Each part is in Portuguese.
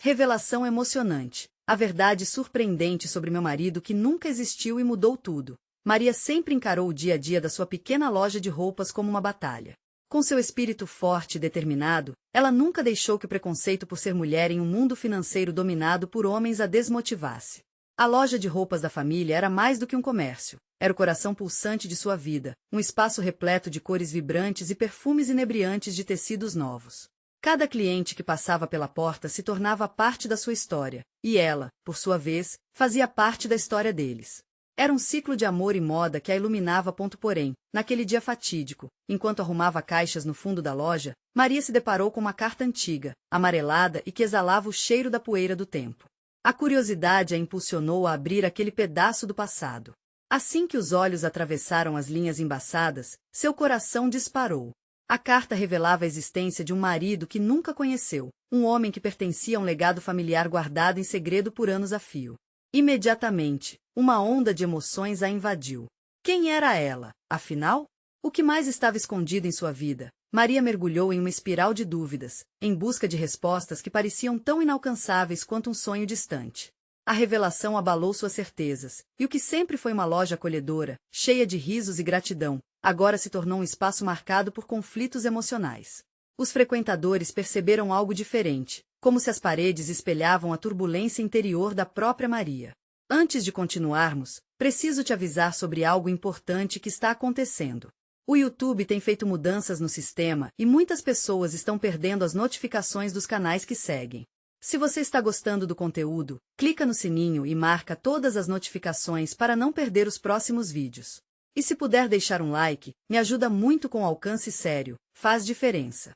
Revelação emocionante. A verdade surpreendente sobre meu marido que nunca existiu e mudou tudo. Maria sempre encarou o dia a dia da sua pequena loja de roupas como uma batalha. Com seu espírito forte e determinado, ela nunca deixou que o preconceito por ser mulher em um mundo financeiro dominado por homens a desmotivasse. A loja de roupas da família era mais do que um comércio. Era o coração pulsante de sua vida, um espaço repleto de cores vibrantes e perfumes inebriantes de tecidos novos. Cada cliente que passava pela porta se tornava parte da sua história, e ela, por sua vez, fazia parte da história deles. Era um ciclo de amor e moda que a iluminava. Porém, naquele dia fatídico, enquanto arrumava caixas no fundo da loja, Maria se deparou com uma carta antiga, amarelada e que exalava o cheiro da poeira do tempo. A curiosidade a impulsionou a abrir aquele pedaço do passado. Assim que os olhos atravessaram as linhas embaçadas, seu coração disparou. A carta revelava a existência de um marido que nunca conheceu, um homem que pertencia a um legado familiar guardado em segredo por anos a fio. Imediatamente, uma onda de emoções a invadiu. Quem era ela, afinal? O que mais estava escondido em sua vida? Maria mergulhou em uma espiral de dúvidas, em busca de respostas que pareciam tão inalcançáveis quanto um sonho distante. A revelação abalou suas certezas, e o que sempre foi uma loja acolhedora, cheia de risos e gratidão, agora se tornou um espaço marcado por conflitos emocionais. Os frequentadores perceberam algo diferente, como se as paredes espelhavam a turbulência interior da própria Maria. Antes de continuarmos, preciso te avisar sobre algo importante que está acontecendo. O YouTube tem feito mudanças no sistema e muitas pessoas estão perdendo as notificações dos canais que seguem. Se você está gostando do conteúdo, clica no sininho e marca todas as notificações para não perder os próximos vídeos. E se puder deixar um like, me ajuda muito com alcance sério, faz diferença.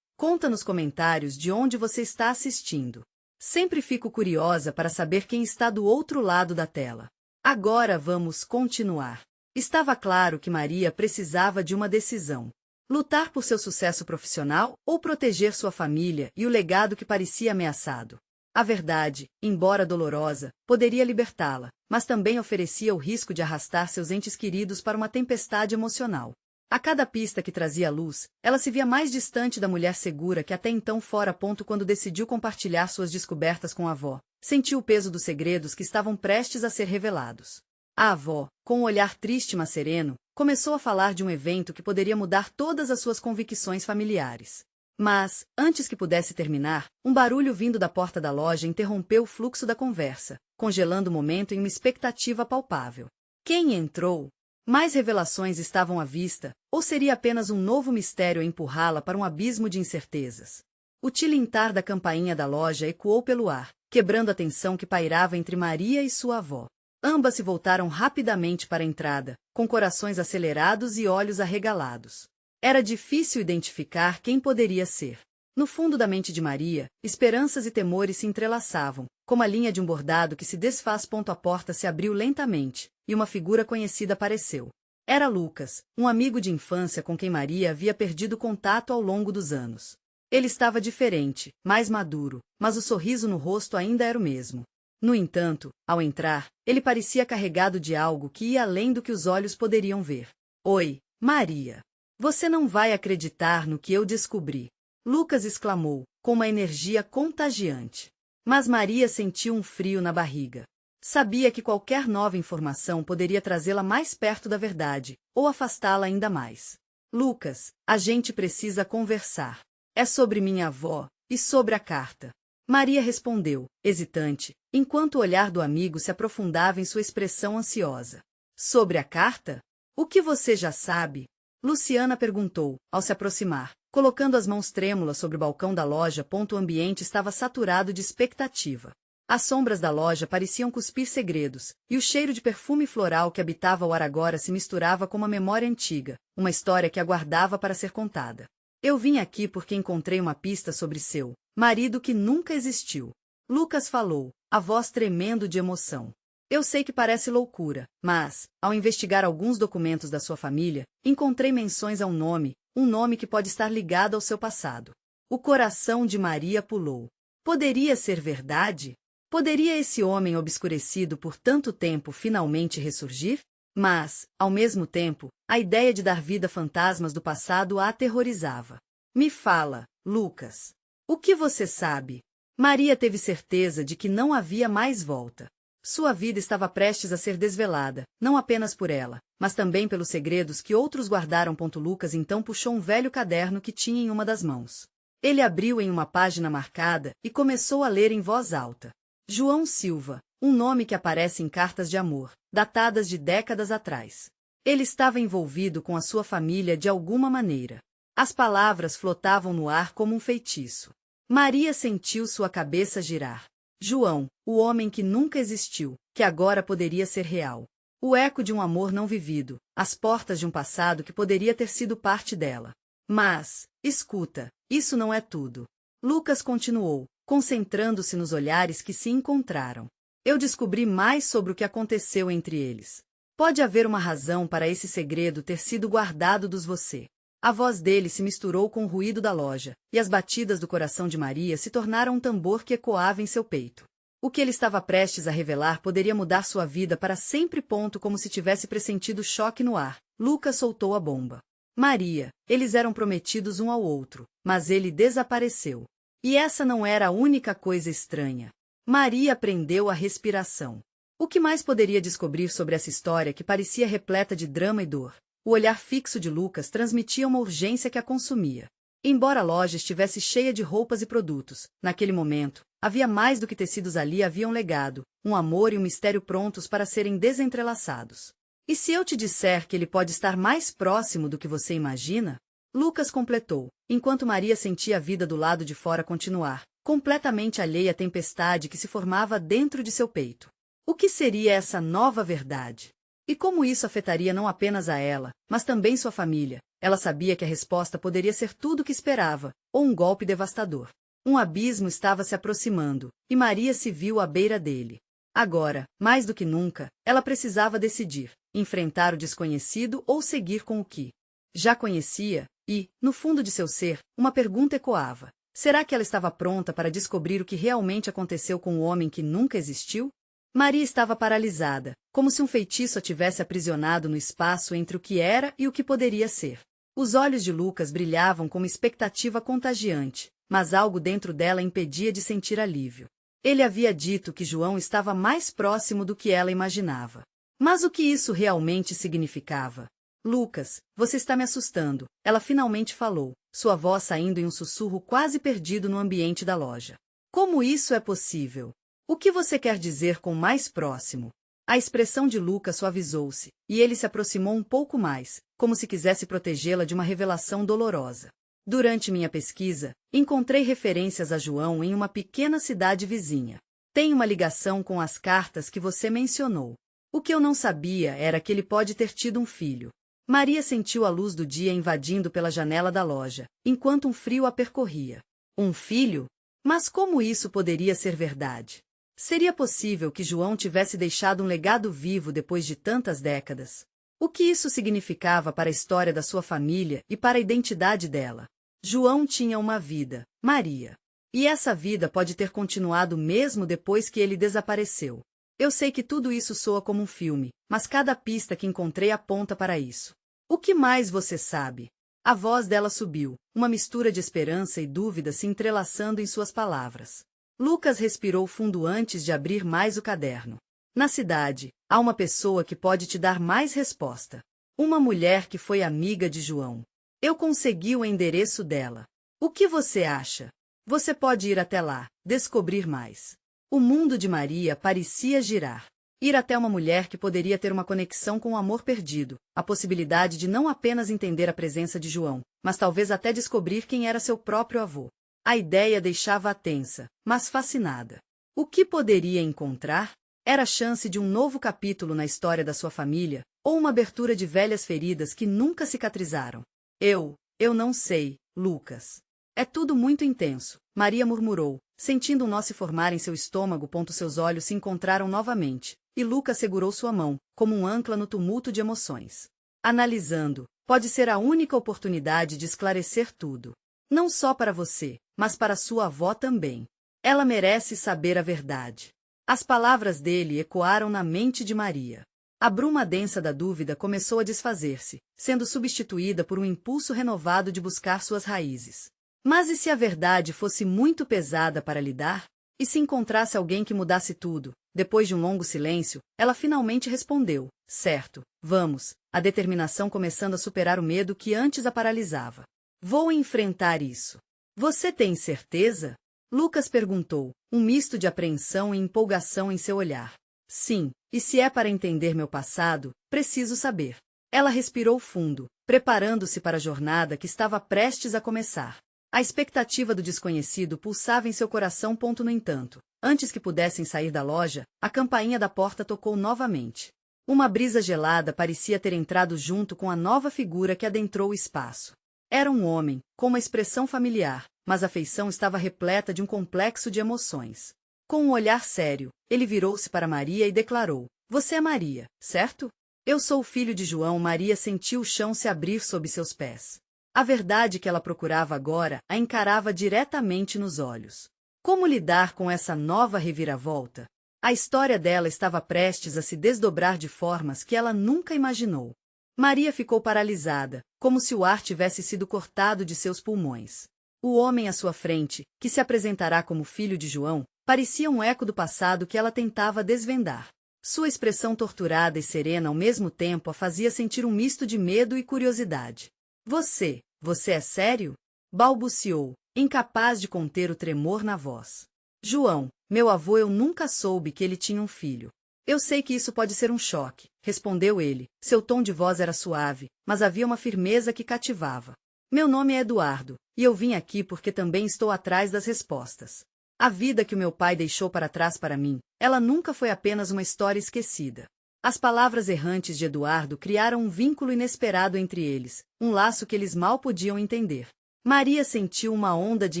Conta nos comentários de onde você está assistindo. Sempre fico curiosa para saber quem está do outro lado da tela. Agora vamos continuar. Estava claro que Maria precisava de uma decisão. Lutar por seu sucesso profissional ou proteger sua família e o legado que parecia ameaçado. A verdade, embora dolorosa, poderia libertá-la, mas também oferecia o risco de arrastar seus entes queridos para uma tempestade emocional. A cada pista que trazia luz, ela se via mais distante da mulher segura que até então fora. Quando decidiu compartilhar suas descobertas com a avó, sentiu o peso dos segredos que estavam prestes a ser revelados. A avó, com um olhar triste mas sereno, começou a falar de um evento que poderia mudar todas as suas convicções familiares. Mas, antes que pudesse terminar, um barulho vindo da porta da loja interrompeu o fluxo da conversa, congelando o momento em uma expectativa palpável. Quem entrou? Mais revelações estavam à vista, ou seria apenas um novo mistério a empurrá-la para um abismo de incertezas? O tilintar da campainha da loja ecoou pelo ar, quebrando a tensão que pairava entre Maria e sua avó. Ambas se voltaram rapidamente para a entrada, com corações acelerados e olhos arregalados. Era difícil identificar quem poderia ser. No fundo da mente de Maria, esperanças e temores se entrelaçavam, como a linha de um bordado que se desfaz. A porta se abriu lentamente, e uma figura conhecida apareceu. Era Lucas, um amigo de infância com quem Maria havia perdido contato ao longo dos anos. Ele estava diferente, mais maduro, mas o sorriso no rosto ainda era o mesmo. No entanto, ao entrar, ele parecia carregado de algo que ia além do que os olhos poderiam ver. Oi, Maria. Você não vai acreditar no que eu descobri. Lucas exclamou, com uma energia contagiante. Mas Maria sentiu um frio na barriga. Sabia que qualquer nova informação poderia trazê-la mais perto da verdade, ou afastá-la ainda mais. Lucas, a gente precisa conversar. É sobre minha avó, e sobre a carta. Maria respondeu, hesitante, enquanto o olhar do amigo se aprofundava em sua expressão ansiosa. Sobre a carta? O que você já sabe? Luciana perguntou, ao se aproximar, colocando as mãos trêmulas sobre o balcão da loja. O ambiente estava saturado de expectativa. As sombras da loja pareciam cuspir segredos, e o cheiro de perfume floral que habitava o ar agora se misturava com uma memória antiga, uma história que aguardava para ser contada. Eu vim aqui porque encontrei uma pista sobre seu marido que nunca existiu. Lucas falou, a voz tremendo de emoção. Eu sei que parece loucura, mas, ao investigar alguns documentos da sua família, encontrei menções a um nome que pode estar ligado ao seu passado. O coração de Maria pulou. Poderia ser verdade? Poderia esse homem obscurecido por tanto tempo finalmente ressurgir? Mas, ao mesmo tempo, a ideia de dar vida a fantasmas do passado a aterrorizava. Me fala, Lucas. O que você sabe? Maria teve certeza de que não havia mais volta. Sua vida estava prestes a ser desvelada, não apenas por ela, mas também pelos segredos que outros guardaram. Lucas então puxou um velho caderno que tinha em uma das mãos. Ele abriu em uma página marcada e começou a ler em voz alta. João Silva, um nome que aparece em cartas de amor, datadas de décadas atrás. Ele estava envolvido com a sua família de alguma maneira. As palavras flotavam no ar como um feitiço. Maria sentiu sua cabeça girar. João, o homem que nunca existiu, que agora poderia ser real. O eco de um amor não vivido, as portas de um passado que poderia ter sido parte dela. Mas, escuta, isso não é tudo. Lucas continuou, concentrando-se nos olhares que se encontraram. Eu descobri mais sobre o que aconteceu entre eles. Pode haver uma razão para esse segredo ter sido guardado dos você. A voz dele se misturou com o ruído da loja, e as batidas do coração de Maria se tornaram um tambor que ecoava em seu peito. O que ele estava prestes a revelar poderia mudar sua vida para sempre. Como se tivesse pressentido choque no ar, Lucas soltou a bomba. Maria, eles eram prometidos um ao outro, mas ele desapareceu. E essa não era a única coisa estranha. Maria prendeu a respiração. O que mais poderia descobrir sobre essa história que parecia repleta de drama e dor? O olhar fixo de Lucas transmitia uma urgência que a consumia. Embora a loja estivesse cheia de roupas e produtos, naquele momento, havia mais do que tecidos ali. Havia um legado, um amor e um mistério prontos para serem desentrelaçados. E se eu te disser que ele pode estar mais próximo do que você imagina? Lucas completou, enquanto Maria sentia a vida do lado de fora continuar, completamente alheia à tempestade que se formava dentro de seu peito. O que seria essa nova verdade? E como isso afetaria não apenas a ela, mas também sua família? Ela sabia que a resposta poderia ser tudo o que esperava, ou um golpe devastador. Um abismo estava se aproximando, e Maria se viu à beira dele. Agora, mais do que nunca, ela precisava decidir, enfrentar o desconhecido ou seguir com o que já conhecia, e, no fundo de seu ser, uma pergunta ecoava. Será que ela estava pronta para descobrir o que realmente aconteceu com o homem que nunca existiu? Maria estava paralisada, como se um feitiço a tivesse aprisionado no espaço entre o que era e o que poderia ser. Os olhos de Lucas brilhavam com uma expectativa contagiante, mas algo dentro dela impedia de sentir alívio. Ele havia dito que João estava mais próximo do que ela imaginava. Mas o que isso realmente significava? Lucas, você está me assustando, ela finalmente falou, sua voz saindo em um sussurro quase perdido no ambiente da loja. Como isso é possível? O que você quer dizer com mais próximo? A expressão de Lucas suavizou-se, e ele se aproximou um pouco mais, como se quisesse protegê-la de uma revelação dolorosa. Durante minha pesquisa, encontrei referências a João em uma pequena cidade vizinha. Tem uma ligação com as cartas que você mencionou. O que eu não sabia era que ele pode ter tido um filho. Maria sentiu a luz do dia invadindo pela janela da loja, enquanto um frio a percorria. Um filho? Mas como isso poderia ser verdade? Seria possível que João tivesse deixado um legado vivo depois de tantas décadas? O que isso significava para a história da sua família e para a identidade dela? João tinha uma vida, Maria. E essa vida pode ter continuado mesmo depois que ele desapareceu. Eu sei que tudo isso soa como um filme, mas cada pista que encontrei aponta para isso. O que mais você sabe? A voz dela subiu, uma mistura de esperança e dúvida se entrelaçando em suas palavras. Lucas respirou fundo antes de abrir mais o caderno. Na cidade, há uma pessoa que pode te dar mais resposta. Uma mulher que foi amiga de João. Eu consegui o endereço dela. O que você acha? Você pode ir até lá, descobrir mais. O mundo de Maria parecia girar. Ir até uma mulher que poderia ter uma conexão com o amor perdido, a possibilidade de não apenas entender a presença de João, mas talvez até descobrir quem era seu próprio avô. A ideia deixava-a tensa, mas fascinada. O que poderia encontrar? Era a chance de um novo capítulo na história da sua família, ou uma abertura de velhas feridas que nunca cicatrizaram. Eu não sei, Lucas. É tudo muito intenso, Maria murmurou, sentindo um nó se formar em seu estômago. Seus olhos se encontraram novamente, e Lucas segurou sua mão, como um âncora no tumulto de emoções. Analisando, pode ser a única oportunidade de esclarecer tudo. Não só para você, mas para sua avó também. Ela merece saber a verdade. As palavras dele ecoaram na mente de Maria. A bruma densa da dúvida começou a desfazer-se, sendo substituída por um impulso renovado de buscar suas raízes. Mas e se a verdade fosse muito pesada para lidar? E se encontrasse alguém que mudasse tudo? Depois de um longo silêncio, ela finalmente respondeu: certo, vamos, a determinação começando a superar o medo que antes a paralisava. Vou enfrentar isso. Você tem certeza? Lucas perguntou, um misto de apreensão e empolgação em seu olhar. Sim, e se é para entender meu passado, preciso saber. Ela respirou fundo, preparando-se para a jornada que estava prestes a começar. A expectativa do desconhecido pulsava em seu coração. No entanto, antes que pudessem sair da loja, a campainha da porta tocou novamente. Uma brisa gelada parecia ter entrado junto com a nova figura que adentrou o espaço. Era um homem, com uma expressão familiar, mas a feição estava repleta de um complexo de emoções. Com um olhar sério, ele virou-se para Maria e declarou: Você é Maria, certo? Eu sou o filho de João. Maria sentiu o chão se abrir sob seus pés. A verdade que ela procurava agora a encarava diretamente nos olhos. Como lidar com essa nova reviravolta? A história dela estava prestes a se desdobrar de formas que ela nunca imaginou. Maria ficou paralisada, como se o ar tivesse sido cortado de seus pulmões. O homem à sua frente, que se apresentará como filho de João, parecia um eco do passado que ela tentava desvendar. Sua expressão torturada e serena ao mesmo tempo a fazia sentir um misto de medo e curiosidade. Você é sério? Balbuciou, incapaz de conter o tremor na voz. João, meu avô, eu nunca soube que ele tinha um filho. Eu sei que isso pode ser um choque, respondeu ele. Seu tom de voz era suave, mas havia uma firmeza que cativava. Meu nome é Eduardo, e eu vim aqui porque também estou atrás das respostas. A vida que o meu pai deixou para trás para mim, ela nunca foi apenas uma história esquecida. As palavras errantes de Eduardo criaram um vínculo inesperado entre eles, um laço que eles mal podiam entender. Maria sentiu uma onda de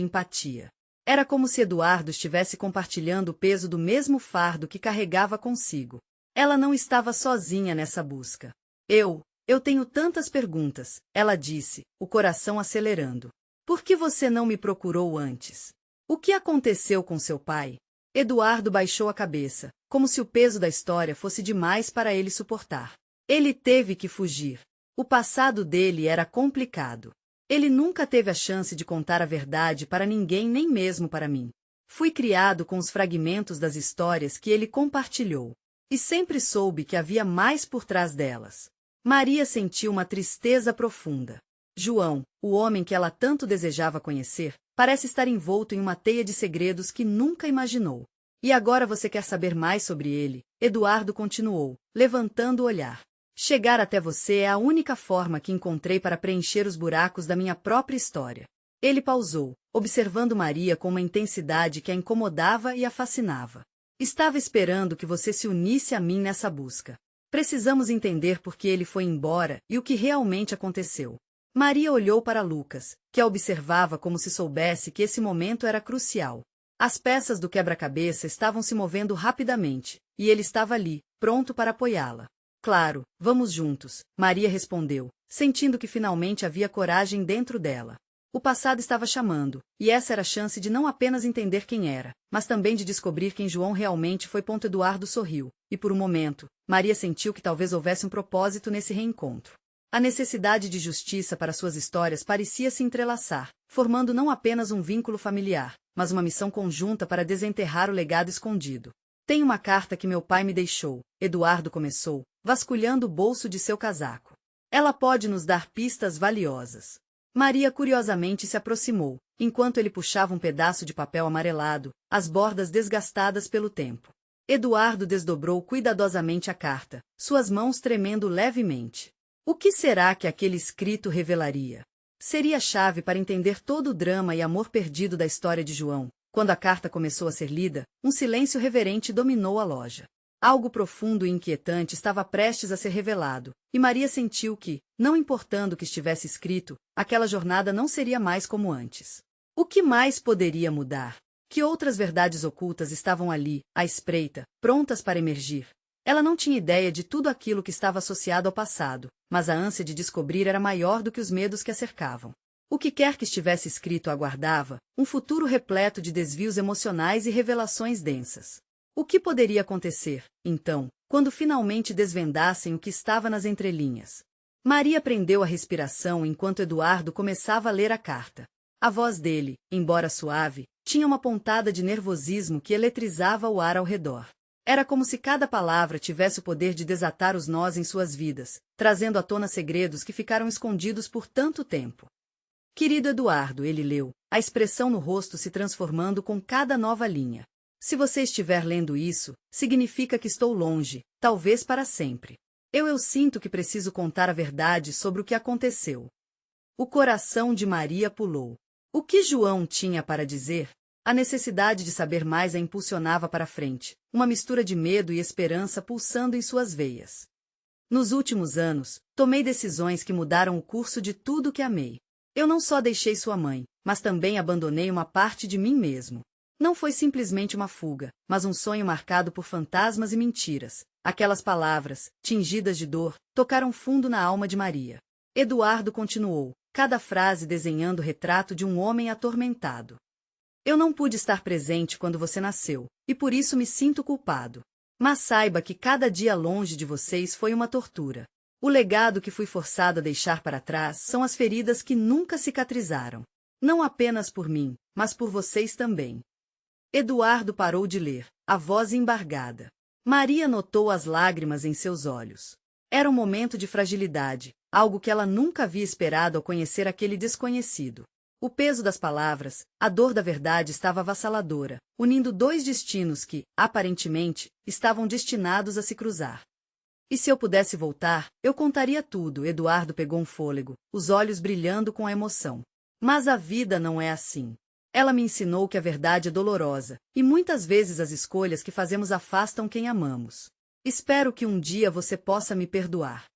empatia. Era como se Eduardo estivesse compartilhando o peso do mesmo fardo que carregava consigo. Ela não estava sozinha nessa busca. Eu tenho tantas perguntas, ela disse, o coração acelerando. Por que você não me procurou antes? O que aconteceu com seu pai? Eduardo baixou a cabeça, como se o peso da história fosse demais para ele suportar. Ele teve que fugir. O passado dele era complicado. Ele nunca teve a chance de contar a verdade para ninguém, nem mesmo para mim. Fui criado com os fragmentos das histórias que ele compartilhou. E sempre soube que havia mais por trás delas. Maria sentiu uma tristeza profunda. João, o homem que ela tanto desejava conhecer, parece estar envolto em uma teia de segredos que nunca imaginou. E agora você quer saber mais sobre ele? Eduardo continuou, levantando o olhar. Chegar até você é a única forma que encontrei para preencher os buracos da minha própria história. Ele pausou, observando Maria com uma intensidade que a incomodava e a fascinava. Estava esperando que você se unisse a mim nessa busca. Precisamos entender por que ele foi embora e o que realmente aconteceu. Maria olhou para Lucas, que a observava como se soubesse que esse momento era crucial. As peças do quebra-cabeça estavam se movendo rapidamente, e ele estava ali, pronto para apoiá-la. Claro, vamos juntos, Maria respondeu, sentindo que finalmente havia coragem dentro dela. O passado estava chamando, e essa era a chance de não apenas entender quem era, mas também de descobrir quem João realmente foi. Eduardo sorriu, e por um momento, Maria sentiu que talvez houvesse um propósito nesse reencontro. A necessidade de justiça para suas histórias parecia se entrelaçar, formando não apenas um vínculo familiar, mas uma missão conjunta para desenterrar o legado escondido. Tem uma carta que meu pai me deixou, Eduardo começou, vasculhando o bolso de seu casaco. Ela pode nos dar pistas valiosas. Maria curiosamente se aproximou, enquanto ele puxava um pedaço de papel amarelado, as bordas desgastadas pelo tempo. Eduardo desdobrou cuidadosamente a carta, suas mãos tremendo levemente. O que será que aquele escrito revelaria? Seria a chave para entender todo o drama e amor perdido da história de João. Quando a carta começou a ser lida, um silêncio reverente dominou a loja. Algo profundo e inquietante estava prestes a ser revelado, e Maria sentiu que, não importando o que estivesse escrito, aquela jornada não seria mais como antes. O que mais poderia mudar? Que outras verdades ocultas estavam ali, à espreita, prontas para emergir? Ela não tinha ideia de tudo aquilo que estava associado ao passado, mas a ânsia de descobrir era maior do que os medos que a cercavam. O que quer que estivesse escrito aguardava, um futuro repleto de desvios emocionais e revelações densas. O que poderia acontecer, então, quando finalmente desvendassem o que estava nas entrelinhas? Maria prendeu a respiração enquanto Eduardo começava a ler a carta. A voz dele, embora suave, tinha uma pontada de nervosismo que eletrizava o ar ao redor. Era como se cada palavra tivesse o poder de desatar os nós em suas vidas, trazendo à tona segredos que ficaram escondidos por tanto tempo. Querido Eduardo, ele leu, a expressão no rosto se transformando com cada nova linha. Se você estiver lendo isso, significa que estou longe, talvez para sempre. Eu sinto que preciso contar a verdade sobre o que aconteceu. O coração de Maria pulou. O que João tinha para dizer? A necessidade de saber mais a impulsionava para frente, uma mistura de medo e esperança pulsando em suas veias. Nos últimos anos, tomei decisões que mudaram o curso de tudo que amei. Eu não só deixei sua mãe, mas também abandonei uma parte de mim mesmo. Não foi simplesmente uma fuga, mas um sonho marcado por fantasmas e mentiras. Aquelas palavras, tingidas de dor, tocaram fundo na alma de Maria. Eduardo continuou, cada frase desenhando o retrato de um homem atormentado. Eu não pude estar presente quando você nasceu, e por isso me sinto culpado. Mas saiba que cada dia longe de vocês foi uma tortura. O legado que fui forçado a deixar para trás são as feridas que nunca cicatrizaram. Não apenas por mim, mas por vocês também. Eduardo parou de ler, a voz embargada. Maria notou as lágrimas em seus olhos. Era um momento de fragilidade, algo que ela nunca havia esperado ao conhecer aquele desconhecido. O peso das palavras, a dor da verdade estava avassaladora, unindo dois destinos que, aparentemente, estavam destinados a se cruzar. E se eu pudesse voltar, eu contaria tudo. Eduardo pegou um fôlego, os olhos brilhando com a emoção. Mas a vida não é assim. Ela me ensinou que a verdade é dolorosa, e muitas vezes as escolhas que fazemos afastam quem amamos. Espero que um dia você possa me perdoar.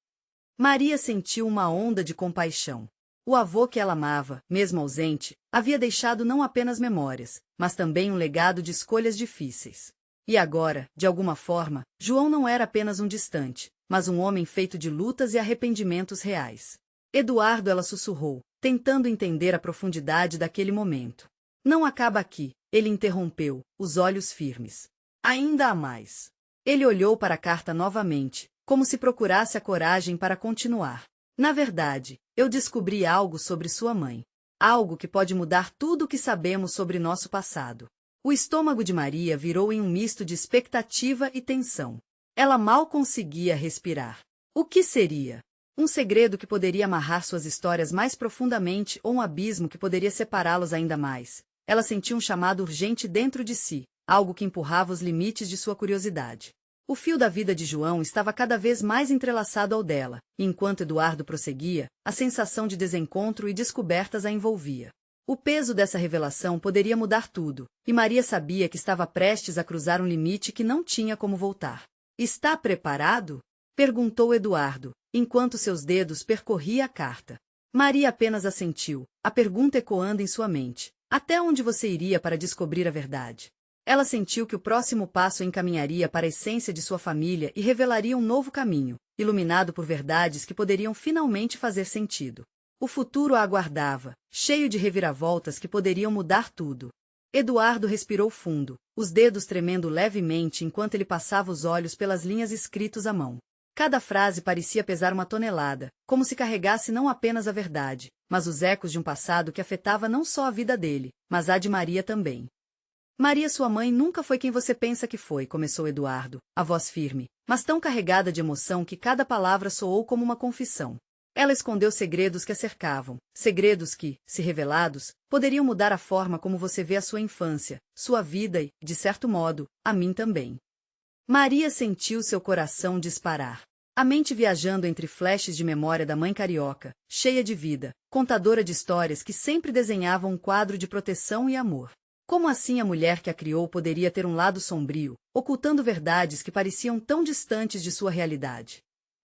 Maria sentiu uma onda de compaixão. O avô que ela amava, mesmo ausente, havia deixado não apenas memórias, mas também um legado de escolhas difíceis. E agora, de alguma forma, João não era apenas um distante, mas um homem feito de lutas e arrependimentos reais. Eduardo, ela sussurrou, tentando entender a profundidade daquele momento. Não acaba aqui, ele interrompeu, os olhos firmes. Ainda há mais. Ele olhou para a carta novamente, como se procurasse a coragem para continuar. Na verdade, eu descobri algo sobre sua mãe. Algo que pode mudar tudo o que sabemos sobre nosso passado. O estômago de Maria virou em um misto de expectativa e tensão. Ela mal conseguia respirar. O que seria? Um segredo que poderia amarrar suas histórias mais profundamente ou um abismo que poderia separá-los ainda mais. Ela sentiu um chamado urgente dentro de si, algo que empurrava os limites de sua curiosidade. O fio da vida de João estava cada vez mais entrelaçado ao dela, e enquanto Eduardo prosseguia, a sensação de desencontro e descobertas a envolvia. O peso dessa revelação poderia mudar tudo, e Maria sabia que estava prestes a cruzar um limite que não tinha como voltar. Está preparado? Perguntou Eduardo, enquanto seus dedos percorriam a carta. Maria apenas assentiu, a pergunta ecoando em sua mente. Até onde você iria para descobrir a verdade? Ela sentiu que o próximo passo encaminharia para a essência de sua família e revelaria um novo caminho, iluminado por verdades que poderiam finalmente fazer sentido. O futuro a aguardava, cheio de reviravoltas que poderiam mudar tudo. Eduardo respirou fundo, os dedos tremendo levemente enquanto ele passava os olhos pelas linhas escritas à mão. Cada frase parecia pesar uma tonelada, como se carregasse não apenas a verdade, mas os ecos de um passado que afetava não só a vida dele, mas a de Maria também. Maria, sua mãe nunca foi quem você pensa que foi, começou Eduardo, a voz firme, mas tão carregada de emoção que cada palavra soou como uma confissão. Ela escondeu segredos que a cercavam, segredos que, se revelados, poderiam mudar a forma como você vê a sua infância, sua vida e, de certo modo, a mim também. Maria sentiu seu coração disparar. A mente viajando entre flashes de memória da mãe carioca, cheia de vida, contadora de histórias que sempre desenhavam um quadro de proteção e amor. Como assim a mulher que a criou poderia ter um lado sombrio, ocultando verdades que pareciam tão distantes de sua realidade?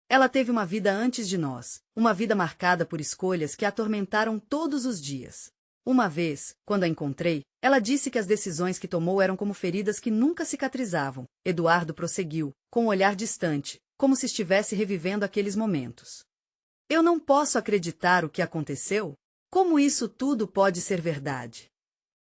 Ela teve uma vida antes de nós, uma vida marcada por escolhas que a atormentaram todos os dias. Uma vez, quando a encontrei, ela disse que as decisões que tomou eram como feridas que nunca cicatrizavam. Eduardo prosseguiu, com um olhar distante, como se estivesse revivendo aqueles momentos. Eu não posso acreditar o que aconteceu? Como isso tudo pode ser verdade?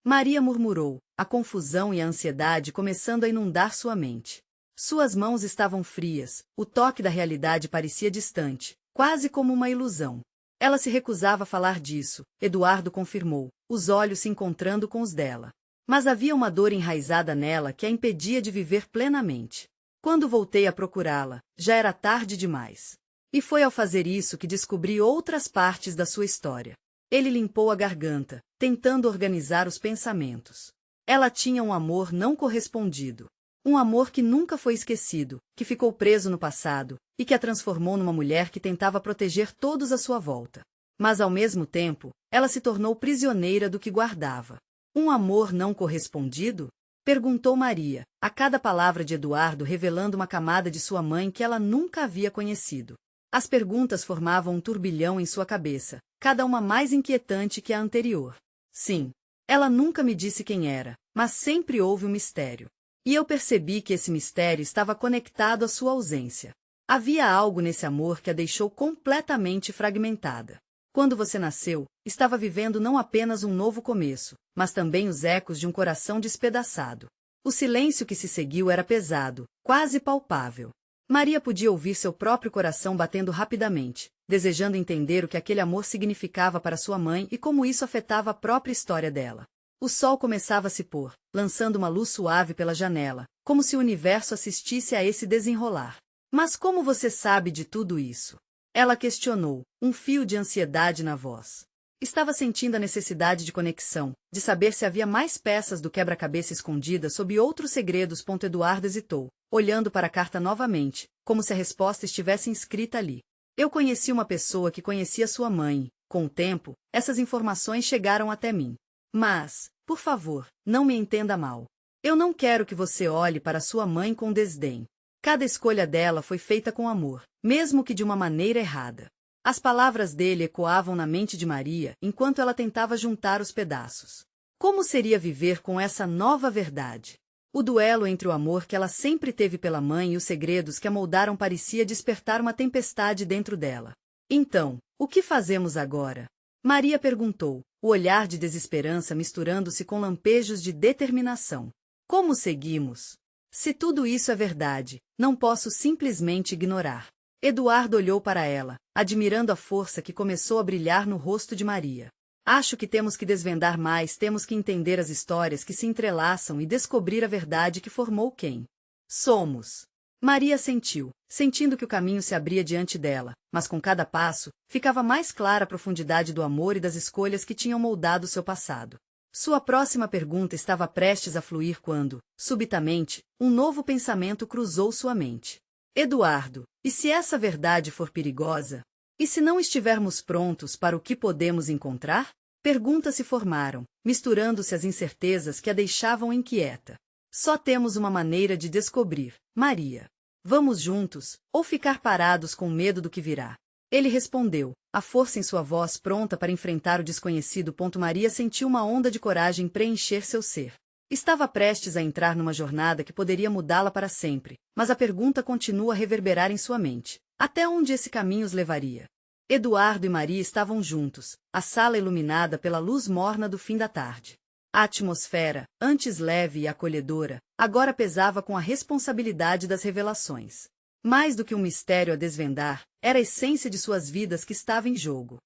Maria murmurou, a confusão e a ansiedade começando a inundar sua mente. Suas mãos estavam frias, o toque da realidade parecia distante, quase como uma ilusão. Ela se recusava a falar disso, Eduardo confirmou, os olhos se encontrando com os dela. Mas havia uma dor enraizada nela que a impedia de viver plenamente. Quando voltei a procurá-la, já era tarde demais. E foi ao fazer isso que descobri outras partes da sua história. Ele limpou a garganta, tentando organizar os pensamentos. Ela tinha um amor não correspondido. Um amor que nunca foi esquecido, que ficou preso no passado, e que a transformou numa mulher que tentava proteger todos à sua volta. Mas ao mesmo tempo, ela se tornou prisioneira do que guardava. Um amor não correspondido? Perguntou Maria, a cada palavra de Eduardo revelando uma camada de sua mãe que ela nunca havia conhecido. As perguntas formavam um turbilhão em sua cabeça, cada uma mais inquietante que a anterior. Sim, ela nunca me disse quem era, mas sempre houve um mistério. E eu percebi que esse mistério estava conectado à sua ausência. Havia algo nesse amor que a deixou completamente fragmentada. Quando você nasceu, estava vivendo não apenas um novo começo, mas também os ecos de um coração despedaçado. O silêncio que se seguiu era pesado, quase palpável. Maria podia ouvir seu próprio coração batendo rapidamente, desejando entender o que aquele amor significava para sua mãe e como isso afetava a própria história dela. O sol começava a se pôr, lançando uma luz suave pela janela, como se o universo assistisse a esse desenrolar. Mas como você sabe de tudo isso? Ela questionou, um fio de ansiedade na voz. Estava sentindo a necessidade de conexão, de saber se havia mais peças do quebra-cabeça escondidas sob outros segredos. Eduardo hesitou, olhando para a carta novamente, como se a resposta estivesse inscrita ali. Eu conheci uma pessoa que conhecia sua mãe. Com o tempo, essas informações chegaram até mim. Mas, por favor, não me entenda mal. Eu não quero que você olhe para sua mãe com desdém. Cada escolha dela foi feita com amor, mesmo que de uma maneira errada. As palavras dele ecoavam na mente de Maria enquanto ela tentava juntar os pedaços. Como seria viver com essa nova verdade? O duelo entre o amor que ela sempre teve pela mãe e os segredos que a moldaram parecia despertar uma tempestade dentro dela. Então, o que fazemos agora? Maria perguntou, o olhar de desesperança misturando-se com lampejos de determinação. Como seguimos? Se tudo isso é verdade, não posso simplesmente ignorar. Eduardo olhou para ela, admirando a força que começou a brilhar no rosto de Maria. Acho que temos que desvendar mais, temos que entender as histórias que se entrelaçam e descobrir a verdade que formou quem somos. Maria sentiu, sentindo que o caminho se abria diante dela, mas com cada passo, ficava mais clara a profundidade do amor e das escolhas que tinham moldado seu passado. Sua próxima pergunta estava prestes a fluir quando, subitamente, um novo pensamento cruzou sua mente. Eduardo, e se essa verdade for perigosa? E se não estivermos prontos para o que podemos encontrar? Perguntas se formaram, misturando-se às incertezas que a deixavam inquieta. Só temos uma maneira de descobrir, Maria. Vamos juntos, ou ficar parados com medo do que virá? Ele respondeu, a força em sua voz pronta para enfrentar o desconhecido. Maria sentiu uma onda de coragem preencher seu ser. Estava prestes a entrar numa jornada que poderia mudá-la para sempre, mas a pergunta continua a reverberar em sua mente. Até onde esse caminho os levaria? Eduardo e Maria estavam juntos, a sala iluminada pela luz morna do fim da tarde. A atmosfera, antes leve e acolhedora, agora pesava com a responsabilidade das revelações. Mais do que um mistério a desvendar, era a essência de suas vidas que estava em jogo.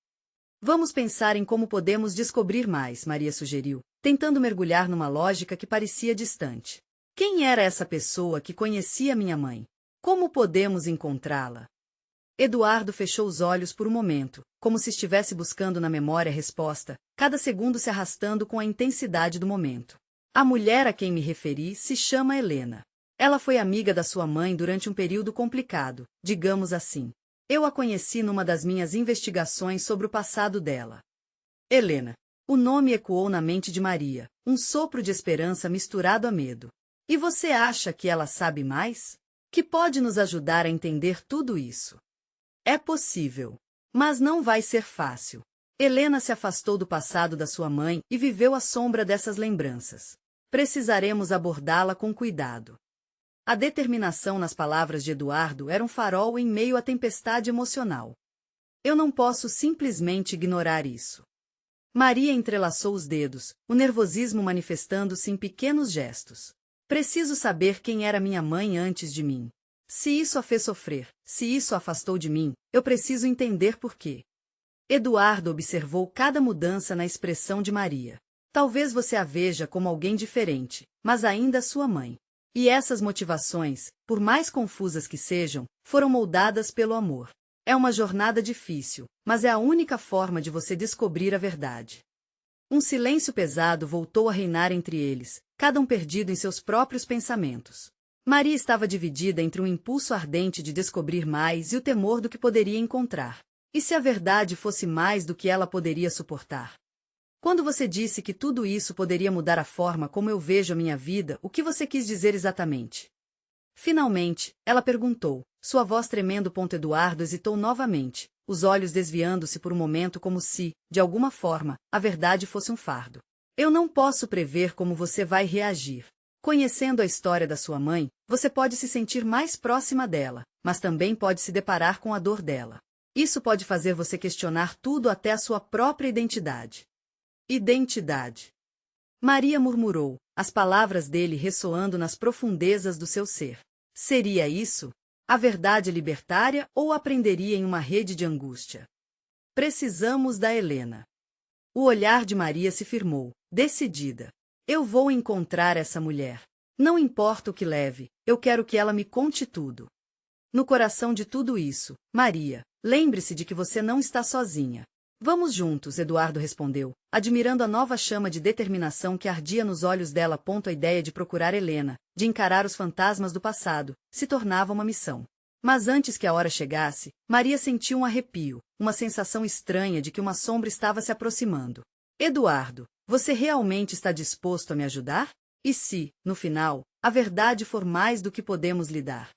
Vamos pensar em como podemos descobrir mais, Maria sugeriu, tentando mergulhar numa lógica que parecia distante. Quem era essa pessoa que conhecia minha mãe? Como podemos encontrá-la? Eduardo fechou os olhos por um momento, como se estivesse buscando na memória a resposta, cada segundo se arrastando com a intensidade do momento. A mulher a quem me referi se chama Helena. Ela foi amiga da sua mãe durante um período complicado, digamos assim. Eu a conheci numa das minhas investigações sobre o passado dela. Helena. O nome ecoou na mente de Maria, um sopro de esperança misturado a medo. E você acha que ela sabe mais? Que pode nos ajudar a entender tudo isso? É possível. Mas não vai ser fácil. Helena se afastou do passado da sua mãe e viveu à sombra dessas lembranças. Precisaremos abordá-la com cuidado. A determinação nas palavras de Eduardo era um farol em meio à tempestade emocional. Eu não posso simplesmente ignorar isso. Maria entrelaçou os dedos, o nervosismo manifestando-se em pequenos gestos. Preciso saber quem era minha mãe antes de mim. Se isso a fez sofrer, se isso a afastou de mim, eu preciso entender por quê. Eduardo observou cada mudança na expressão de Maria. Talvez você a veja como alguém diferente, mas ainda sua mãe. E essas motivações, por mais confusas que sejam, foram moldadas pelo amor. É uma jornada difícil, mas é a única forma de você descobrir a verdade. Um silêncio pesado voltou a reinar entre eles, cada um perdido em seus próprios pensamentos. Maria estava dividida entre um impulso ardente de descobrir mais e o temor do que poderia encontrar. E se a verdade fosse mais do que ela poderia suportar? Quando você disse que tudo isso poderia mudar a forma como eu vejo a minha vida, o que você quis dizer exatamente? Finalmente, ela perguntou, sua voz tremendo. Eduardo hesitou novamente, os olhos desviando-se por um momento como se, de alguma forma, a verdade fosse um fardo. Eu não posso prever como você vai reagir. Conhecendo a história da sua mãe, você pode se sentir mais próxima dela, mas também pode se deparar com a dor dela. Isso pode fazer você questionar tudo até a sua própria identidade. Identidade. Maria murmurou, as palavras dele ressoando nas profundezas do seu ser. Seria isso? A verdade libertária ou aprenderia em uma rede de angústia? Precisamos da Helena. O olhar de Maria se firmou, decidida. Eu vou encontrar essa mulher. Não importa o que leve, eu quero que ela me conte tudo. No coração de tudo isso, Maria, lembre-se de que você não está sozinha. Vamos juntos, Eduardo respondeu, admirando a nova chama de determinação que ardia nos olhos dela. A ideia de procurar Helena, de encarar os fantasmas do passado, se tornava uma missão. Mas antes que a hora chegasse, Maria sentiu um arrepio, uma sensação estranha de que uma sombra estava se aproximando. Eduardo, você realmente está disposto a me ajudar? E se, no final, a verdade for mais do que podemos lidar?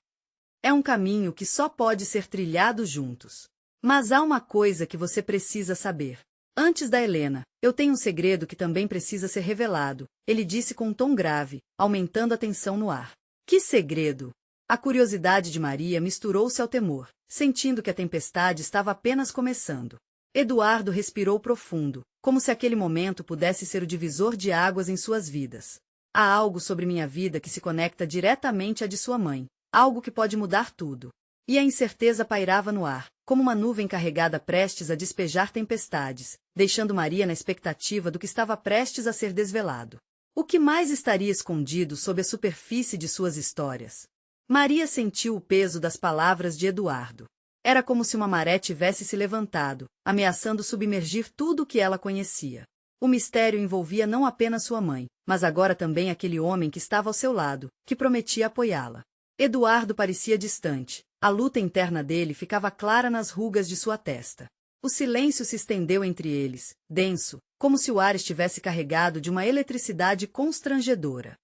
É um caminho que só pode ser trilhado juntos. Mas há uma coisa que você precisa saber. Antes da Helena, eu tenho um segredo que também precisa ser revelado, ele disse com um tom grave, aumentando a tensão no ar. Que segredo? A curiosidade de Maria misturou-se ao temor, sentindo que a tempestade estava apenas começando. Eduardo respirou profundo, como se aquele momento pudesse ser o divisor de águas em suas vidas. Há algo sobre minha vida que se conecta diretamente à de sua mãe, algo que pode mudar tudo. E a incerteza pairava no ar, como uma nuvem carregada prestes a despejar tempestades, deixando Maria na expectativa do que estava prestes a ser desvelado. O que mais estaria escondido sob a superfície de suas histórias? Maria sentiu o peso das palavras de Eduardo. Era como se uma maré tivesse se levantado, ameaçando submergir tudo o que ela conhecia. O mistério envolvia não apenas sua mãe, mas agora também aquele homem que estava ao seu lado, que prometia apoiá-la. Eduardo parecia distante. A luta interna dele ficava clara nas rugas de sua testa. O silêncio se estendeu entre eles, denso, como se o ar estivesse carregado de uma eletricidade constrangedora.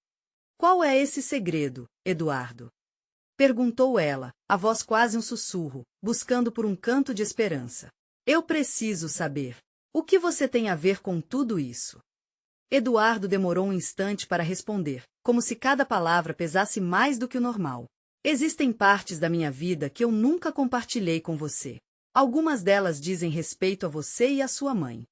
Qual é esse segredo, Eduardo? Perguntou ela, a voz quase um sussurro, buscando por um canto de esperança. Eu preciso saber. O que você tem a ver com tudo isso? Eduardo demorou um instante para responder, como se cada palavra pesasse mais do que o normal. Existem partes da minha vida que eu nunca compartilhei com você. Algumas delas dizem respeito a você e à sua mãe.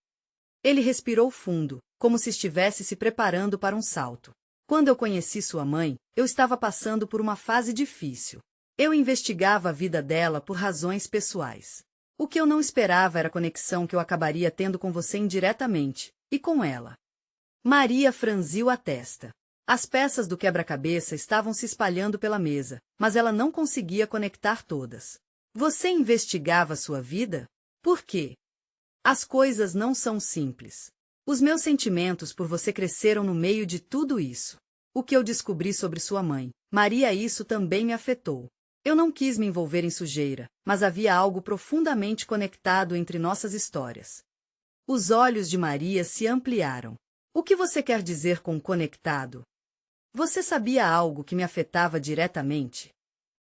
Ele respirou fundo, como se estivesse se preparando para um salto. Quando eu conheci sua mãe, eu estava passando por uma fase difícil. Eu investigava a vida dela por razões pessoais. O que eu não esperava era a conexão que eu acabaria tendo com você indiretamente, e com ela. Maria franziu a testa. As peças do quebra-cabeça estavam se espalhando pela mesa, mas ela não conseguia conectar todas. Você investigava sua vida? Por quê? As coisas não são simples. Os meus sentimentos por você cresceram no meio de tudo isso. O que eu descobri sobre sua mãe, Maria, isso também me afetou. Eu não quis me envolver em sujeira, mas havia algo profundamente conectado entre nossas histórias. Os olhos de Maria se ampliaram. O que você quer dizer com conectado? Você sabia algo que me afetava diretamente?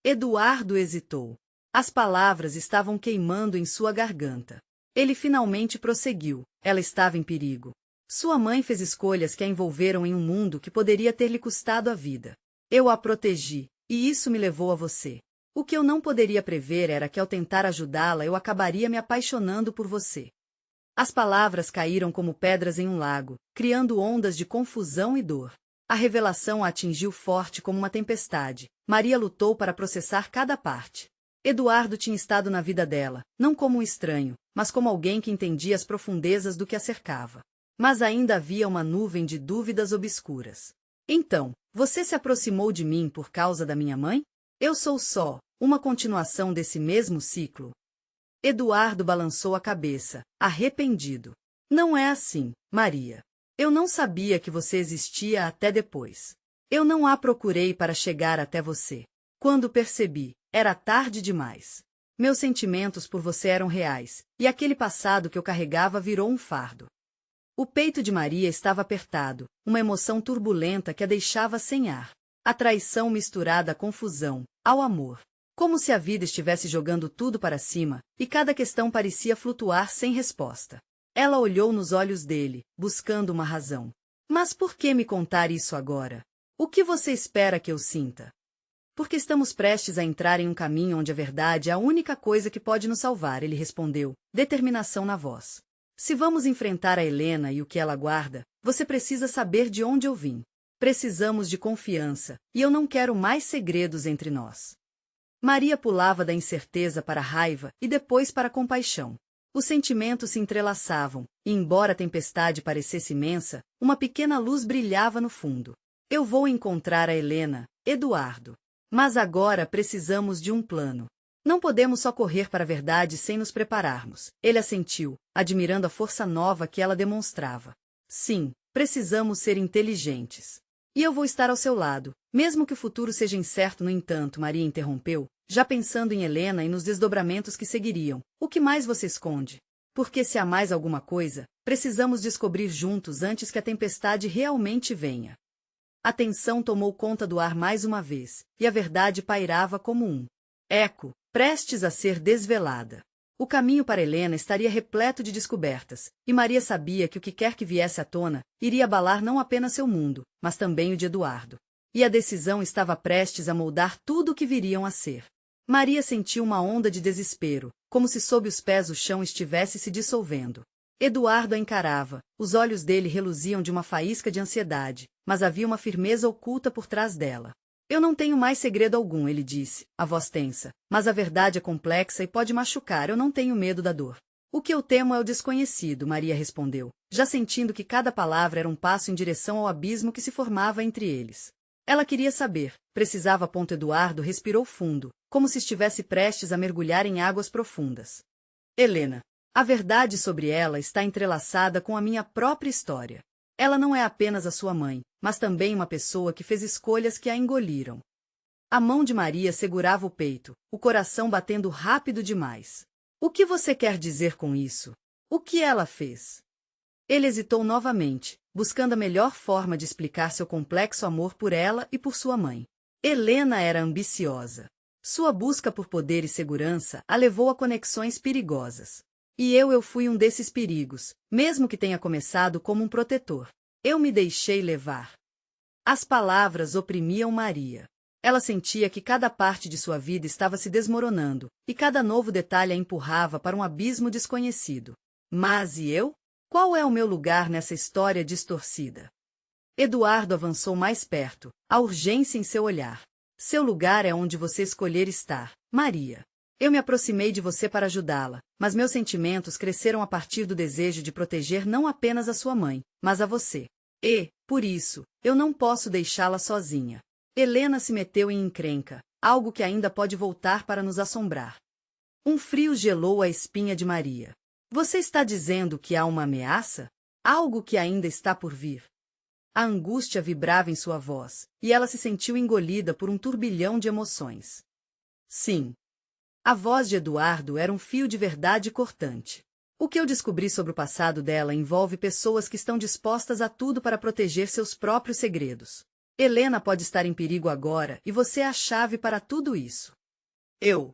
Eduardo hesitou. As palavras estavam queimando em sua garganta. Ele finalmente prosseguiu. Ela estava em perigo. Sua mãe fez escolhas que a envolveram em um mundo que poderia ter lhe custado a vida. Eu a protegi, e isso me levou a você. O que eu não poderia prever era que ao tentar ajudá-la eu acabaria me apaixonando por você. As palavras caíram como pedras em um lago, criando ondas de confusão e dor. A revelação a atingiu forte como uma tempestade. Maria lutou para processar cada parte. Eduardo tinha estado na vida dela, não como um estranho, mas como alguém que entendia as profundezas do que a cercava. Mas ainda havia uma nuvem de dúvidas obscuras. Então, você se aproximou de mim por causa da minha mãe? Eu sou só uma continuação desse mesmo ciclo. Eduardo balançou a cabeça, arrependido. Não é assim, Maria. Eu não sabia que você existia até depois. Eu não a procurei para chegar até você. Quando percebi, era tarde demais. Meus sentimentos por você eram reais, e aquele passado que eu carregava virou um fardo. O peito de Maria estava apertado, uma emoção turbulenta que a deixava sem ar. A traição misturada à confusão, ao amor. Como se a vida estivesse jogando tudo para cima, e cada questão parecia flutuar sem resposta. Ela olhou nos olhos dele, buscando uma razão. Mas por que me contar isso agora? O que você espera que eu sinta? Porque estamos prestes a entrar em um caminho onde a verdade é a única coisa que pode nos salvar, ele respondeu, determinação na voz. Se vamos enfrentar a Helena e o que ela guarda, você precisa saber de onde eu vim. Precisamos de confiança, e eu não quero mais segredos entre nós. Maria pulava da incerteza para a raiva e depois para a compaixão. Os sentimentos se entrelaçavam, e embora a tempestade parecesse imensa, uma pequena luz brilhava no fundo. Eu vou encontrar a Helena, Eduardo. Mas agora precisamos de um plano. Não podemos só correr para a verdade sem nos prepararmos. Ele assentiu, admirando a força nova que ela demonstrava. Sim, precisamos ser inteligentes. E eu vou estar ao seu lado, mesmo que o futuro seja incerto. No entanto, Maria interrompeu, já pensando em Helena e nos desdobramentos que seguiriam. O que mais você esconde? Porque se há mais alguma coisa, precisamos descobrir juntos antes que a tempestade realmente venha. A tensão tomou conta do ar mais uma vez, e a verdade pairava como um eco, prestes a ser desvelada. O caminho para Helena estaria repleto de descobertas, e Maria sabia que o que quer que viesse à tona, iria abalar não apenas seu mundo, mas também o de Eduardo. E a decisão estava prestes a moldar tudo o que viriam a ser. Maria sentiu uma onda de desespero, como se sob os pés o chão estivesse se dissolvendo. Eduardo a encarava, os olhos dele reluziam de uma faísca de ansiedade, mas havia uma firmeza oculta por trás dela. Eu não tenho mais segredo algum, ele disse, a voz tensa, mas a verdade é complexa e pode machucar. Eu não tenho medo da dor. O que eu temo é o desconhecido, Maria respondeu, já sentindo que cada palavra era um passo em direção ao abismo que se formava entre eles. Ela queria saber, precisava. Eduardo respirou fundo, como se estivesse prestes a mergulhar em águas profundas. Helena. A verdade sobre ela está entrelaçada com a minha própria história. Ela não é apenas a sua mãe, mas também uma pessoa que fez escolhas que a engoliram. A mão de Maria segurava o peito, o coração batendo rápido demais. O que você quer dizer com isso? O que ela fez? Ele hesitou novamente, buscando a melhor forma de explicar seu complexo amor por ela e por sua mãe. Helena era ambiciosa. Sua busca por poder e segurança a levou a conexões perigosas. E eu fui um desses perigos, mesmo que tenha começado como um protetor. Eu me deixei levar. As palavras oprimiam Maria. Ela sentia que cada parte de sua vida estava se desmoronando, e cada novo detalhe a empurrava para um abismo desconhecido. Mas e eu? Qual é o meu lugar nessa história distorcida? Eduardo avançou mais perto, a urgência em seu olhar. Seu lugar é onde você escolher estar, Maria. Eu me aproximei de você para ajudá-la, mas meus sentimentos cresceram a partir do desejo de proteger não apenas a sua mãe, mas a você. E, por isso, eu não posso deixá-la sozinha. Helena se meteu em encrenca, algo que ainda pode voltar para nos assombrar. Um frio gelou a espinha de Maria. Você está dizendo que há uma ameaça? Algo que ainda está por vir? A angústia vibrava em sua voz, e ela se sentiu engolida por um turbilhão de emoções. Sim. A voz de Eduardo era um fio de verdade cortante. O que eu descobri sobre o passado dela envolve pessoas que estão dispostas a tudo para proteger seus próprios segredos. Helena pode estar em perigo agora e você é a chave para tudo isso. Eu.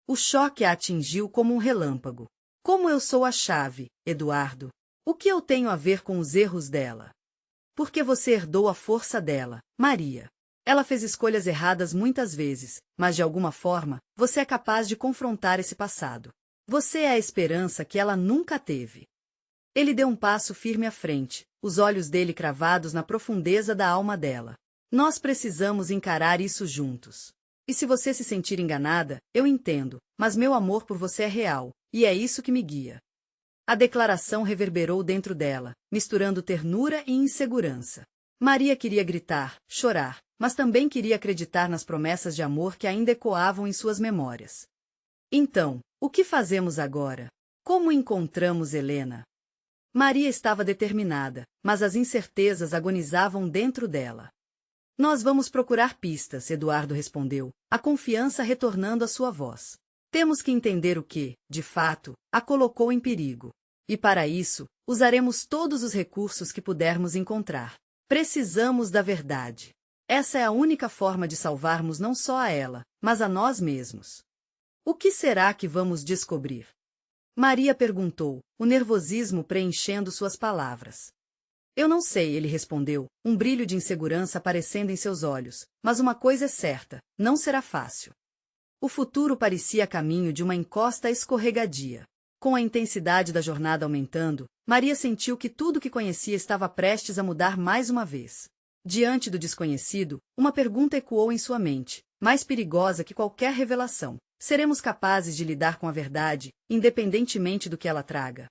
O choque a atingiu como um relâmpago. Como eu sou a chave, Eduardo? O que eu tenho a ver com os erros dela? Porque você herdou a força dela, Maria. Ela fez escolhas erradas muitas vezes, mas de alguma forma, você é capaz de confrontar esse passado. Você é a esperança que ela nunca teve. Ele deu um passo firme à frente, os olhos dele cravados na profundeza da alma dela. Nós precisamos encarar isso juntos. E se você se sentir enganada, eu entendo, mas meu amor por você é real, e é isso que me guia. A declaração reverberou dentro dela, misturando ternura e insegurança. Maria queria gritar, chorar, mas também queria acreditar nas promessas de amor que ainda ecoavam em suas memórias. Então, o que fazemos agora? Como encontramos Helena? Maria estava determinada, mas as incertezas agonizavam dentro dela. Nós vamos procurar pistas, Eduardo respondeu, a confiança retornando à sua voz. Temos que entender o que, de fato, a colocou em perigo. E para isso, usaremos todos os recursos que pudermos encontrar. Precisamos da verdade. Essa é a única forma de salvarmos não só a ela, mas a nós mesmos. O que será que vamos descobrir? Maria perguntou, o nervosismo preenchendo suas palavras. Eu não sei, ele respondeu, um brilho de insegurança aparecendo em seus olhos, mas uma coisa é certa, não será fácil. O futuro parecia a caminho de uma encosta escorregadia. Com a intensidade da jornada aumentando, Maria sentiu que tudo que conhecia estava prestes a mudar mais uma vez. Diante do desconhecido, uma pergunta ecoou em sua mente, mais perigosa que qualquer revelação. Seremos capazes de lidar com a verdade, independentemente do que ela traga?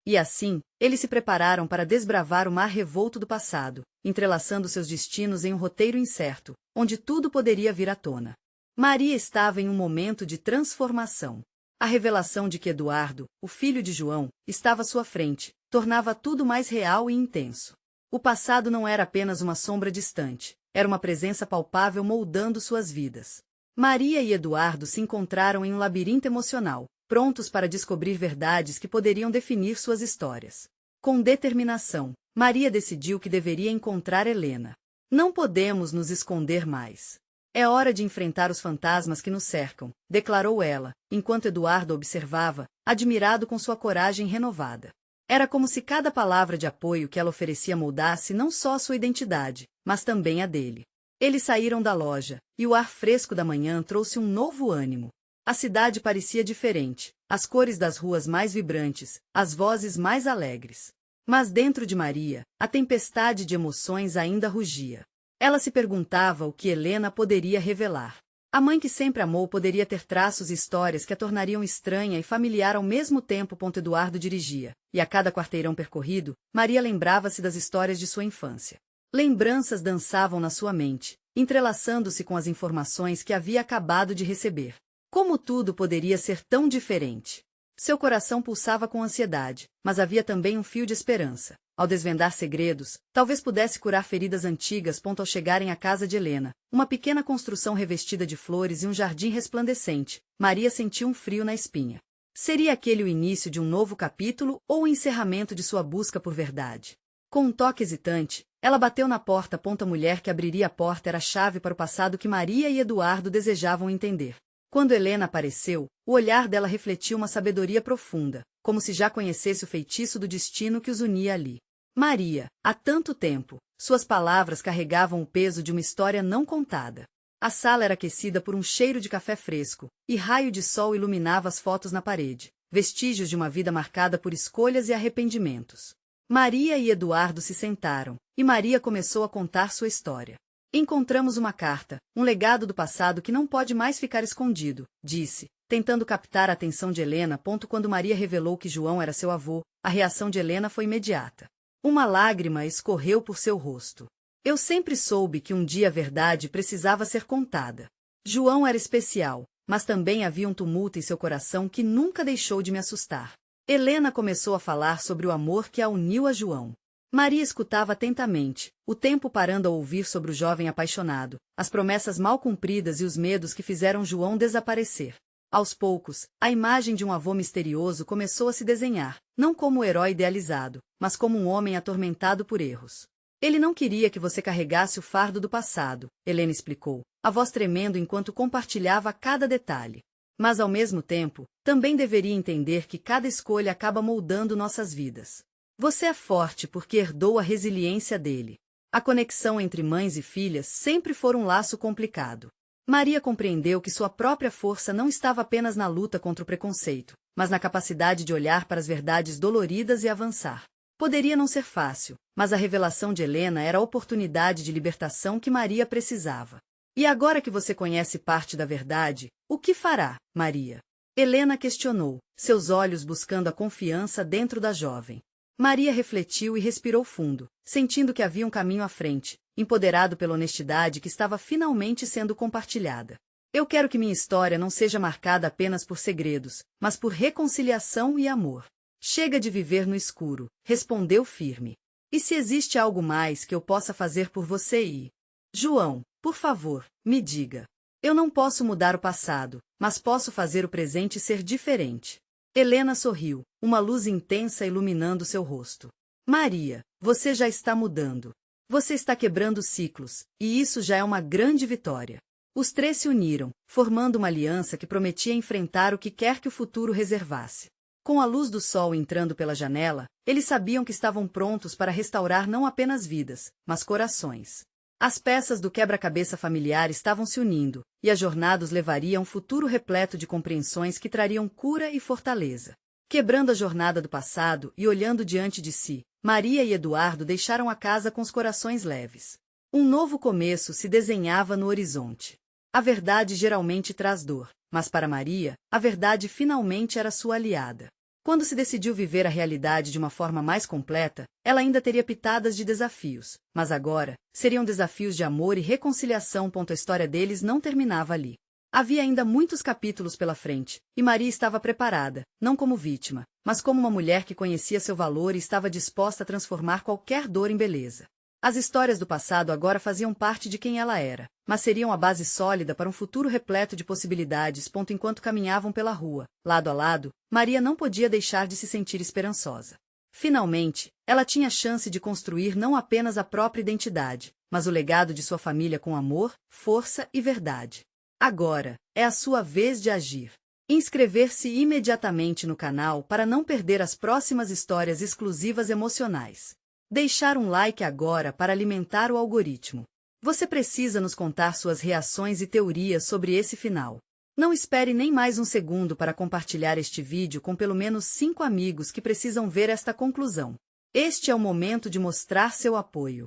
E assim, eles se prepararam para desbravar o mar revolto do passado, entrelaçando seus destinos em um roteiro incerto, onde tudo poderia vir à tona. Maria estava em um momento de transformação. A revelação de que Eduardo, o filho de João, estava à sua frente, tornava tudo mais real e intenso. O passado não era apenas uma sombra distante, era uma presença palpável moldando suas vidas. Maria e Eduardo se encontraram em um labirinto emocional, prontos para descobrir verdades que poderiam definir suas histórias. Com determinação, Maria decidiu que deveria encontrar Helena. Não podemos nos esconder mais. É hora de enfrentar os fantasmas que nos cercam, declarou ela, enquanto Eduardo observava, admirado com sua coragem renovada. Era como se cada palavra de apoio que ela oferecia moldasse não só a sua identidade, mas também a dele. Eles saíram da loja, e o ar fresco da manhã trouxe um novo ânimo. A cidade parecia diferente, as cores das ruas mais vibrantes, as vozes mais alegres. Mas dentro de Maria, a tempestade de emoções ainda rugia. Ela se perguntava o que Helena poderia revelar. A mãe que sempre amou poderia ter traços e histórias que a tornariam estranha e familiar ao mesmo tempo. Eduardo dirigia, e a cada quarteirão percorrido, Maria lembrava-se das histórias de sua infância. Lembranças dançavam na sua mente, entrelaçando-se com as informações que havia acabado de receber. Como tudo poderia ser tão diferente? Seu coração pulsava com ansiedade, mas havia também um fio de esperança. Ao desvendar segredos, talvez pudesse curar feridas antigas. Ao chegarem à casa de Helena, uma pequena construção revestida de flores e um jardim resplandecente, Maria sentiu um frio na espinha. Seria aquele o início de um novo capítulo ou o encerramento de sua busca por verdade? Com um toque hesitante, ela bateu na porta. A mulher que abriria a porta era a chave para o passado que Maria e Eduardo desejavam entender. Quando Helena apareceu, o olhar dela refletiu uma sabedoria profunda, como se já conhecesse o feitiço do destino que os unia ali. Maria, há tanto tempo, suas palavras carregavam o peso de uma história não contada. A sala era aquecida por um cheiro de café fresco, e raio de sol iluminava as fotos na parede, vestígios de uma vida marcada por escolhas e arrependimentos. Maria e Eduardo se sentaram, e Maria começou a contar sua história. Encontramos uma carta, um legado do passado que não pode mais ficar escondido, disse, tentando captar a atenção de Helena. Quando Maria revelou que João era seu avô, a reação de Helena foi imediata. Uma lágrima escorreu por seu rosto. Eu sempre soube que um dia a verdade precisava ser contada. João era especial, mas também havia um tumulto em seu coração que nunca deixou de me assustar. Helena começou a falar sobre o amor que a uniu a João. Maria escutava atentamente, o tempo parando a ouvir sobre o jovem apaixonado, as promessas mal cumpridas e os medos que fizeram João desaparecer. Aos poucos, a imagem de um avô misterioso começou a se desenhar, não como o herói idealizado, mas como um homem atormentado por erros. Ele não queria que você carregasse o fardo do passado, Helena explicou, a voz tremendo enquanto compartilhava cada detalhe. Mas ao mesmo tempo, também deveria entender que cada escolha acaba moldando nossas vidas. Você é forte porque herdou a resiliência dele. A conexão entre mães e filhas sempre foi um laço complicado. Maria compreendeu que sua própria força não estava apenas na luta contra o preconceito, mas na capacidade de olhar para as verdades doloridas e avançar. Poderia não ser fácil, mas a revelação de Helena era a oportunidade de libertação que Maria precisava. E agora que você conhece parte da verdade, o que fará, Maria? Helena questionou, seus olhos buscando a confiança dentro da jovem. Maria refletiu e respirou fundo, sentindo que havia um caminho à frente, empoderado pela honestidade que estava finalmente sendo compartilhada. Eu quero que minha história não seja marcada apenas por segredos, mas por reconciliação e amor. Chega de viver no escuro, respondeu firme. E se existe algo mais que eu possa fazer por você e... João, por favor, me diga. Eu não posso mudar o passado, mas posso fazer o presente ser diferente. Helena sorriu, uma luz intensa iluminando seu rosto. Maria, você já está mudando. Você está quebrando ciclos, e isso já é uma grande vitória. Os três se uniram, formando uma aliança que prometia enfrentar o que quer que o futuro reservasse. Com a luz do sol entrando pela janela, eles sabiam que estavam prontos para restaurar não apenas vidas, mas corações. As peças do quebra-cabeça familiar estavam se unindo, e a jornada os levaria a um futuro repleto de compreensões que trariam cura e fortaleza. Quebrando a jornada do passado e olhando diante de si, Maria e Eduardo deixaram a casa com os corações leves. Um novo começo se desenhava no horizonte. A verdade geralmente traz dor, mas para Maria, a verdade finalmente era sua aliada. Quando se decidiu viver a realidade de uma forma mais completa, ela ainda teria pitadas de desafios, mas agora, seriam desafios de amor e reconciliação. A história deles não terminava ali. Havia ainda muitos capítulos pela frente, e Maria estava preparada, não como vítima, mas como uma mulher que conhecia seu valor e estava disposta a transformar qualquer dor em beleza. As histórias do passado agora faziam parte de quem ela era, mas seriam a base sólida para um futuro repleto de possibilidades. Enquanto caminhavam pela rua, lado a lado, Maria não podia deixar de se sentir esperançosa. Finalmente, ela tinha a chance de construir não apenas a própria identidade, mas o legado de sua família com amor, força e verdade. Agora, é a sua vez de agir. Inscrever-se imediatamente no canal para não perder as próximas histórias exclusivas emocionais. Deixar um like agora para alimentar o algoritmo. Você precisa nos contar suas reações e teorias sobre esse final. Não espere nem mais um segundo para compartilhar este vídeo com pelo menos 5 amigos que precisam ver esta conclusão. Este é o momento de mostrar seu apoio.